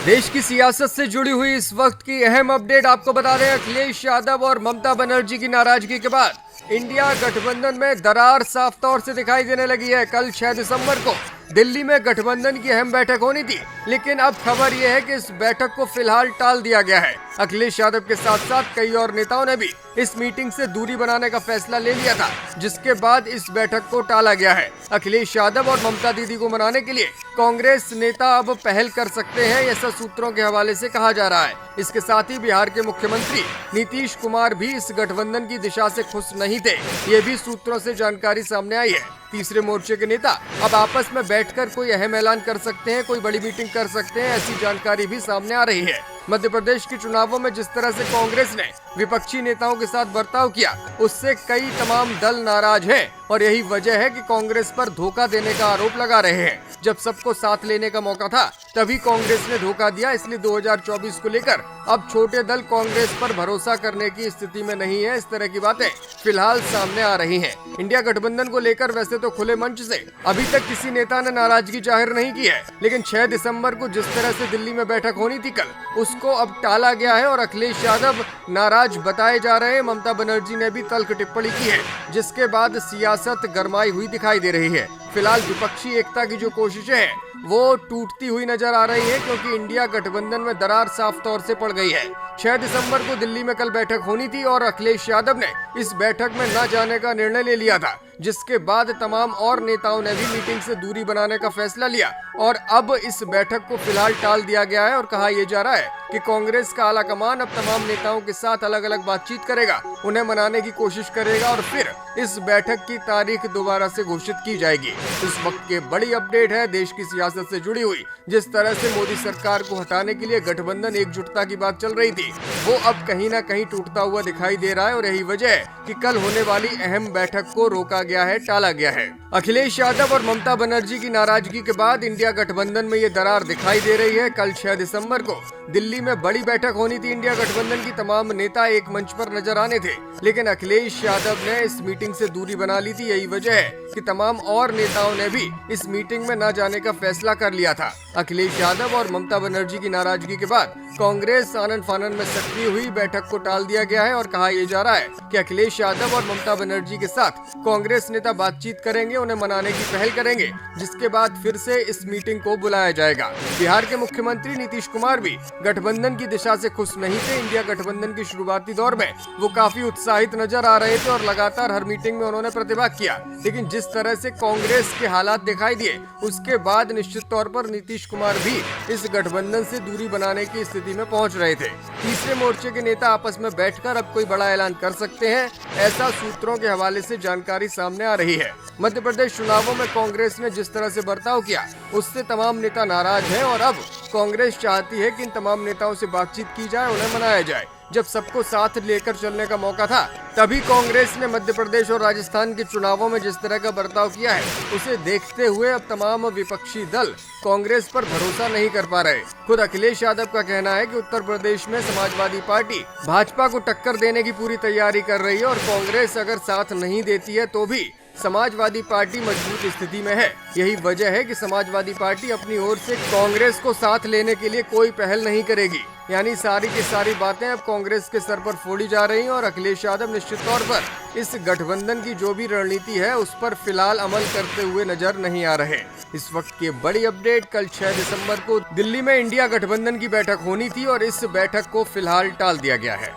देश की सियासत से जुड़ी हुई इस वक्त की अहम अपडेट आपको बता दें। अखिलेश यादव और ममता बनर्जी की नाराजगी के बाद इंडिया गठबंधन में दरार साफ तौर से दिखाई देने लगी है। कल 6 दिसंबर को दिल्ली में गठबंधन की अहम बैठक होनी थी, लेकिन अब खबर यह है कि इस बैठक को फिलहाल टाल दिया गया है। अखिलेश यादव के साथ साथ कई और नेताओं ने भी इस मीटिंग से दूरी बनाने का फैसला ले लिया था, जिसके बाद इस बैठक को टाला गया है। अखिलेश यादव और ममता दीदी को मनाने के लिए कांग्रेस नेता अब पहल कर सकते हैं, ऐसा सूत्रों के हवाले से कहा जा रहा है। इसके साथ ही बिहार के मुख्यमंत्री नीतीश कुमार भी इस गठबंधन की दिशा से खुश नहीं थे, ये भी सूत्रों से जानकारी सामने आई है। तीसरे मोर्चे के नेता अब आपस में बैठकर कोई अहम ऐलान कर सकते हैं, कोई बड़ी मीटिंग कर सकते हैं, ऐसी जानकारी भी सामने आ रही है। मध्य प्रदेश के चुनावों में जिस तरह से कांग्रेस ने विपक्षी नेताओं के साथ बर्ताव किया, उससे कई तमाम दल नाराज हैं और यही वजह है कि कांग्रेस पर धोखा देने का आरोप लगा रहे हैं। जब सबको साथ लेने का मौका था तभी कांग्रेस ने धोखा दिया, इसलिए 2024 को लेकर अब छोटे दल कांग्रेस पर भरोसा करने की स्थिति में नहीं है। इस तरह की बातें फिलहाल सामने आ रही हैं। इंडिया गठबंधन को लेकर वैसे तो खुले मंच से अभी तक किसी नेता ने नाराजगी जाहिर नहीं की है, लेकिन 6 दिसंबर को जिस तरह से दिल्ली में बैठक होनी थी कल, उसको अब टाला गया है और अखिलेश यादव नाराज बताए जा रहे हैं। ममता बनर्जी ने भी तल्ख टिप्पणी की है, जिसके बाद सियासत गरमाई हुई दिखाई दे रही है। फिलहाल विपक्षी एकता की जो कोशिशें हैं वो टूटती हुई नजर आ रही है, क्योंकि इंडिया गठबंधन में दरार साफ तौर से पड़ गई है। 6 दिसंबर को दिल्ली में कल बैठक होनी थी और अखिलेश यादव ने इस बैठक में न जाने का निर्णय ले लिया था, जिसके बाद तमाम और नेताओं ने भी मीटिंग से दूरी बनाने का फैसला लिया और अब इस बैठक को फिलहाल टाल दिया गया है। और कहा यह जा रहा है कि कांग्रेस का आला कमान अब तमाम नेताओं के साथ अलग अलग बातचीत करेगा, उन्हें मनाने की कोशिश करेगा और फिर इस बैठक की तारीख दोबारा से घोषित की जाएगी। इस वक्त की बड़ी अपडेट है देश की सियासत से जुड़ी हुई। जिस तरह से मोदी सरकार को हटाने के लिए गठबंधन एकजुटता की बात चल रही थी, वो अब कहीं ना कहीं टूटता हुआ दिखाई दे रहा है और यही वजह है कि कल होने वाली अहम बैठक को रोका गया है, टाला गया है। अखिलेश यादव और ममता बनर्जी की नाराजगी के बाद इंडिया गठबंधन में ये दरार दिखाई दे रही है। कल 6 दिसंबर को दिल्ली में बड़ी बैठक होनी थी। इंडिया गठबंधन की तमाम नेता एक मंच पर नजर आने थे, लेकिन अखिलेश यादव ने इस मीटिंग से दूरी बना ली थी। यही वजह है कि तमाम और नेताओं ने भी इस मीटिंग में न जाने का फैसला कर लिया था। अखिलेश यादव और ममता बनर्जी की नाराजगी के बाद कांग्रेस आनन फानन में सक्रिय हुई, बैठक को टाल दिया गया है और कहा यह जा रहा है कि अखिलेश यादव और ममता बनर्जी के साथ कांग्रेस नेता बातचीत करेंगे, उन्हें मनाने की पहल करेंगे, जिसके बाद फिर से इस मीटिंग को बुलाया जाएगा। बिहार के मुख्यमंत्री नीतीश कुमार भी गठबंधन की दिशा से खुश नहीं थे। इंडिया गठबंधन की शुरुआती दौर में वो काफी उत्साहित नजर आ रहे थे और लगातार हर मीटिंग में उन्होंने प्रतिभाग किया, लेकिन जिस तरह से कांग्रेस के हालात दिखाई दिए, उसके बाद निश्चित तौर पर नीतीश कुमार भी इस गठबंधन से दूरी बनाने की स्थिति में पहुंच रहे थे। तीसरे मोर्चे के नेता आपस में बैठकर अब कोई बड़ा ऐलान कर सकते हैं, ऐसा सूत्रों के हवाले से जानकारी सामने आ रही है। मध्य प्रदेश चुनावों में कांग्रेस ने जिस तरह से बर्ताव किया, उससे तमाम नेता नाराज हैं और अब कांग्रेस चाहती है कि इन तमाम नेताओं से बातचीत की जाए, उन्हें मनाया जाए। जब सबको साथ लेकर चलने का मौका था तभी कांग्रेस ने मध्य प्रदेश और राजस्थान के चुनावों में जिस तरह का बर्ताव किया है, उसे देखते हुए अब तमाम विपक्षी दल कांग्रेस पर भरोसा नहीं कर पा रहे। खुद अखिलेश यादव का कहना है कि उत्तर प्रदेश में समाजवादी पार्टी भाजपा को टक्कर देने की पूरी तैयारी कर रही है और कांग्रेस अगर साथ नहीं देती है तो भी समाजवादी पार्टी मजबूत स्थिति में है। यही वजह है कि समाजवादी पार्टी अपनी ओर से कांग्रेस को साथ लेने के लिए कोई पहल नहीं करेगी। यानी सारी की सारी बातें अब कांग्रेस के सर पर फोड़ी जा रही हैं और अखिलेश यादव निश्चित तौर पर इस गठबंधन की जो भी रणनीति है उस पर फिलहाल अमल करते हुए नजर नहीं आ रहे। इस वक्त की बड़ी अपडेट, कल 6 दिसंबर को दिल्ली में इंडिया गठबंधन की बैठक होनी थी और इस बैठक को फिलहाल टाल दिया गया है।